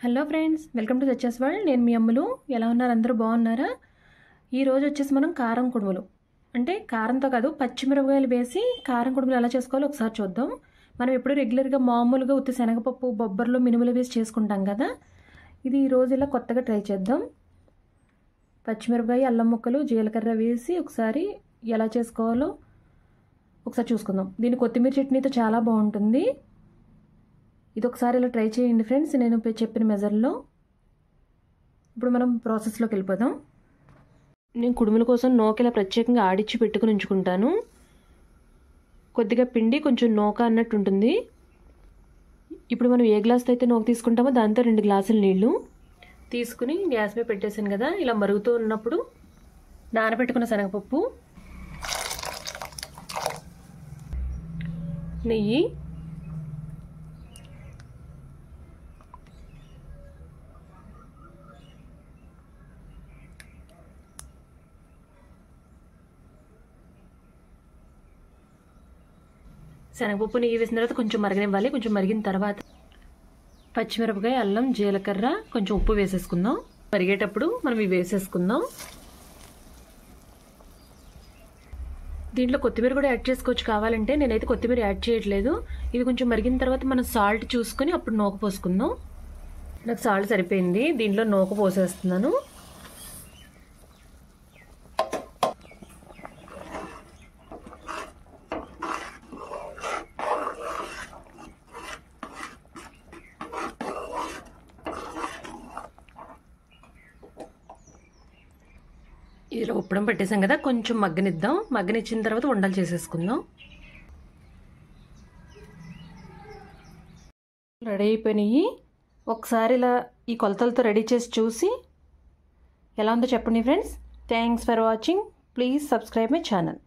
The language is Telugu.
Hello friends, welcome to సచెస్ world. నేను మీ అమ్ములు. ఎలా ఉన్నారు? అందరూ బాగున్నారా? ఈరోజు వచ్చేసి మనం కారం కుడుములు, అంటే కారంతో కాదు పచ్చిమిరపకాయలు వేసి కారం కుడుములు ఎలా చేసుకోవాలో ఒకసారి చూద్దాం. మనం ఎప్పుడు రెగ్యులర్గా మామూలుగా ఉత్తి శనగపప్పు, బొబ్బర్లు, మినుములు వేసి చేసుకుంటాం కదా. ఇది ఈరోజు ఇలా కొత్తగా ట్రై చేద్దాం. పచ్చిమిరపకాయ, అల్లం ముక్కలు, జీలకర్ర వేసి ఒకసారి ఎలా చేసుకోవాలో ఒకసారి చూసుకుందాం. దీని కొత్తిమీర చట్నీతో చాలా బాగుంటుంది. ఇది ఒకసారి ఇలా ట్రై చేయండి ఫ్రెండ్స్, నేను చెప్పిన మెజర్లో. ఇప్పుడు మనం ప్రాసెస్లోకి వెళ్ళిపోదాం. నేను కుడుముల కోసం నూక ఇలా ప్రత్యేకంగా ఆడిచ్చి పెట్టుకుని ఉంచుకుంటాను. కొద్దిగా పిండి, కొంచెం నూక అన్నట్టు ఉంటుంది. ఇప్పుడు మనం ఏ గ్లాస్తో అయితే నూక తీసుకుంటామో దాంతో 2 గ్లాసుల నీళ్లు తీసుకుని గ్యాస్ మీద పెట్టేసాను కదా. ఇలా మరుగుతూ ఉన్నప్పుడు నానబెట్టుకున్న శనగపప్పు, నెయ్యి, శనగపప్పు, నెయ్యి వేసిన తర్వాత కొంచెం మరగనివ్వాలి. కొంచెం మరిగిన తర్వాత పచ్చిమిరపకాయ, అల్లం, జీలకర్ర, కొంచెం ఉప్పు వేసేసుకుందాం. మరిగేటప్పుడు మనం ఇవి వేసేసుకుందాం. దీంట్లో కొత్తిమీర కూడా యాడ్ చేసుకోవచ్చు కావాలంటే. నేనైతే కొత్తిమీర యాడ్ చేయట్లేదు. ఇది కొంచెం మరిగిన తర్వాత మనం సాల్ట్ చూసుకొని అప్పుడు నూక పోసుకుందాం. నాకు సాల్ట్ సరిపోయింది. దీంట్లో నూక పోసేస్తున్నాను. ఇలా ఉప్పడం పెట్టేసాం కదా, కొంచెం మగ్గనిద్దాం. మగ్గనిచ్చిన తర్వాత ఉండలు చేసేసుకుందాం. రెడీ అయిపోయినాయి. ఒకసారి ఇలా ఈ కొలతలతో రెడీ చేసి చూసి ఎలా ఉందో చెప్పండి friends. Thanks for watching. Please subscribe my channel.